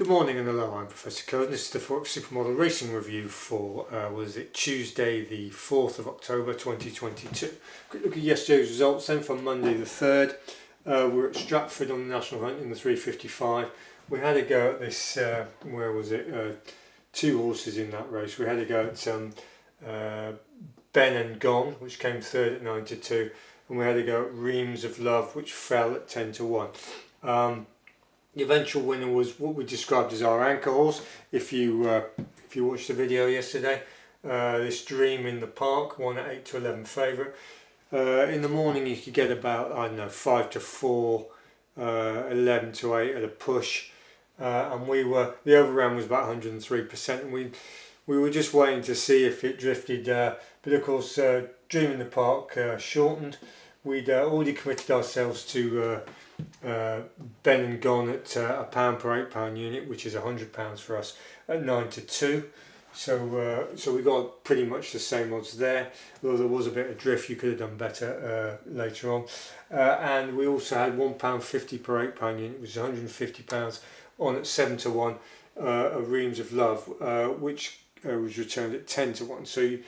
Good morning and hello, I'm Professor Coden. This is the Forex Supermodel Racing Review for, Tuesday the 4th of October 2022. Quick look at yesterday's results then from Monday the 3rd. We're at Stratford on the National Hunt in the 355. We had a go at this, two horses in that race. We had a go at Ben and Gone, which came third at 9 to 2, and we had a go at Reams of Love, which fell at 10 to 1. The eventual winner was what we described as our anchor horse. If you watched the video yesterday, this Dream in the Park won at 8 to 11 favourite. In the morning you could get about 5 to 4, 11 to 8 at a push, and the overround was about 103%, and we were just waiting to see if it drifted. But of course, Dream in the Park shortened. We'd already committed ourselves to Ben and Gone at £1 per £8 unit, which is £100 for us at 9 to 2. So we got pretty much the same odds there, although there was a bit of drift. You could have done better later on. And we also had £1.50 per £8 unit, which is £150 on at 7 to 1 of Reams of Love, which was returned at 10 to 1. So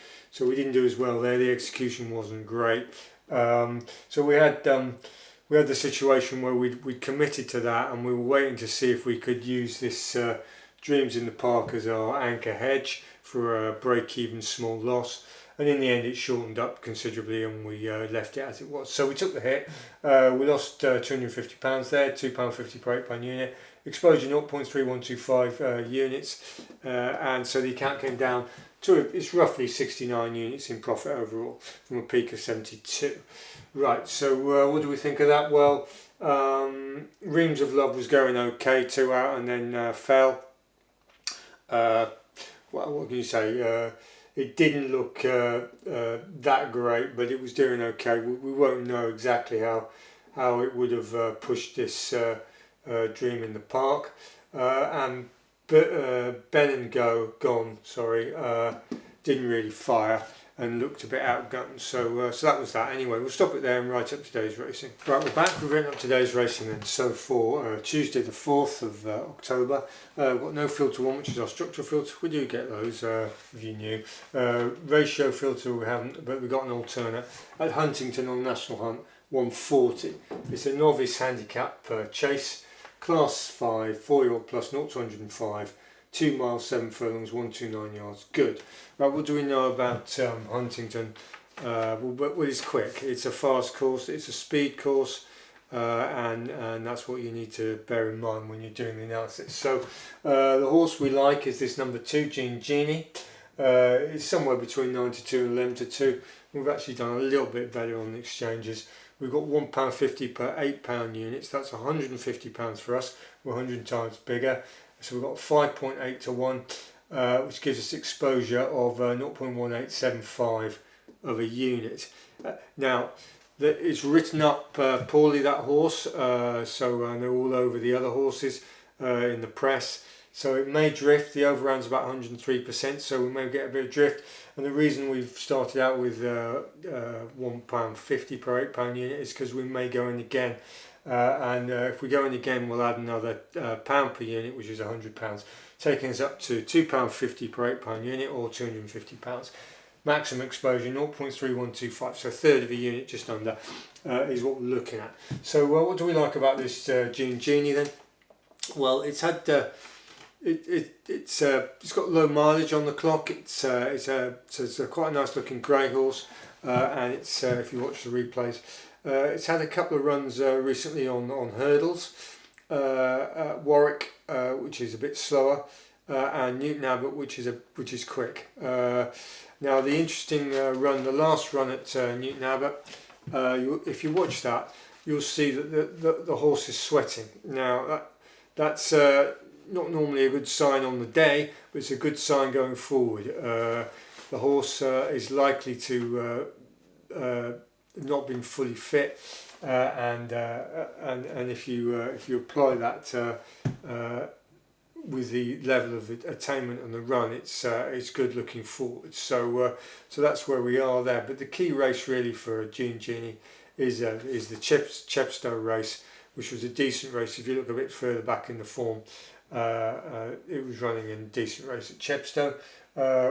we didn't do as well there. The execution wasn't great. So we had the situation where we'd committed to that, and we were waiting to see if we could use this Dreams in the Park as our anchor hedge for a break-even small loss. And in the end, it shortened up considerably, and we left it as it was. So we took the hit. We lost £250 there, £2.50 per £8 unit. Exposure 0.3125 units, and so the account came down to it's roughly 69 units in profit overall from a peak of 72. Right, so what do we think of that? Well, Reams of Love was going okay, 2 out, and then fell. What can you say? It didn't look that great, but it was doing okay. We won't know exactly how it would have pushed this Dream in the Park. But Ben and Gone, didn't really fire and looked a bit outgunned. So that was that. Anyway, we'll stop it there and write up today's racing. Right, we're back. We've written up today's racing then. So for Tuesday the 4th of October, we've got no filter one, which is our structural filter. We do get those, if you knew. Ratio filter we haven't, but we've got an alternate at Huntington on National Hunt, 140. It's a novice handicap chase. Class 5, 4-year-old plus 0 to 105, 2 miles, 7 furlongs, 129 yards. Good. Right, what do we know about Huntington? Well, it's quick. It's a fast course. It's a speed course, and that's what you need to bear in mind when you're doing the analysis. So the horse we like is this number 2, Genie. It's somewhere between 9 to 2 and 11 to 2. We've actually done a little bit better on the exchanges. We've got £1.50 per £8 units. That's £150 for us. We're 100 times bigger. So we've got 5.8 to 1, which gives us exposure of 0.1875 of a unit. Now, it's written up poorly, that horse, so they're all over the other horses in the press. So it may drift. The overround's about 103%, so we may get a bit of drift. And the reason we've started out with £1.50 per £8 unit is because we may go in again. And if we go in again, we'll add another £1 per unit, which is £100, taking us up to £2.50 per £8 unit, or £250. Maximum exposure 0.3125, so a third of a unit, just under, is what we're looking at. So what do we like about this Genie then? Well, it's had it's got low mileage on the clock. It's quite a nice looking grey horse, and it's if you watch the replays, it's had a couple of runs recently on hurdles. Warwick, which is a bit slower, and Newton Abbot, which is quick. Now the interesting run, the last run at Newton Abbot, if you watch that, you'll see that the horse is sweating. Now that's not normally a good sign on the day, but it's a good sign going forward. The horse is likely to not been fully fit, and if you apply that with the level of attainment and the run, it's good looking forward. So that's where we are there. But the key race really for Genie is the Chepstow race, which was a decent race if you look a bit further back in the form. It was running in a decent race at Chepstow,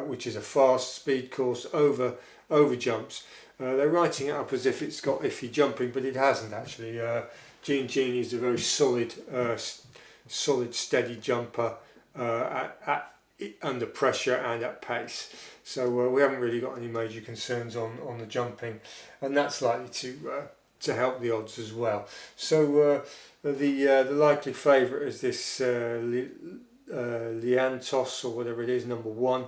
which is a fast speed course over jumps. They're writing it up as if it's got iffy jumping, but it hasn't actually. Gene Genie is a very solid, steady jumper under pressure and at pace. So we haven't really got any major concerns on the jumping, and that's likely to help the odds as well. So the likely favourite is this Liantos or whatever it is, number 1.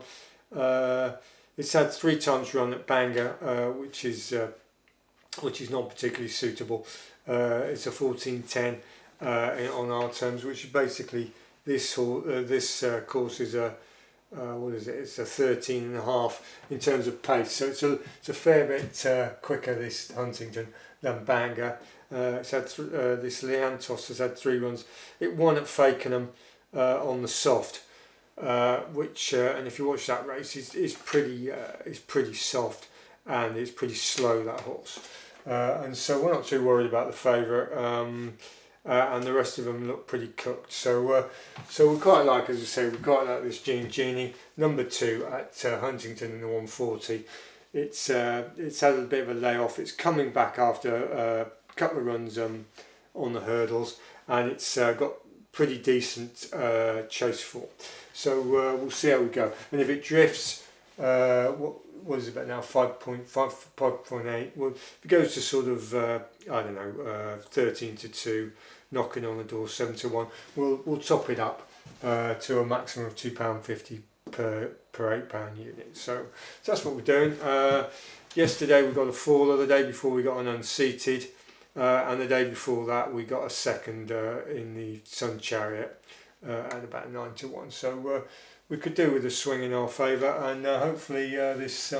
It's had 3 times run at Bangor, which is not particularly suitable. It's a 14:10 on our terms, which is basically this course is a what is it? It's a 13.5 in terms of pace. So it's a fair bit quicker, this Huntington, than Bangor. It's had this Liantos has had 3 runs. It won at Fakenham on the soft, which and if you watch that race, is pretty soft and it's pretty slow, that horse. And so we're not too worried about the favourite, and the rest of them look pretty cooked. So we quite like, as I say, we quite like this Genie, number 2 at Huntington in the 140. It's had a bit of a layoff. It's coming back after a couple of runs on the hurdles, and it's got pretty decent chase form. So we'll see how we go. And if it drifts, what is it about now? 5.5, 5.8. Well, if it goes to sort of 13-2, knocking on the door, 7-1, we'll top it up to a maximum of £2.50 per £8 unit. So that's what we're doing. Yesterday we got a faller. The day before we got an unseated, and the day before that we got a second in the Sun Chariot at about 9-1. So we could do with a swing in our favour, and hopefully this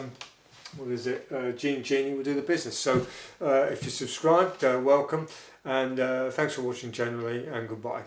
Genie will do the business. So if you're subscribed, welcome, and thanks for watching generally, and goodbye.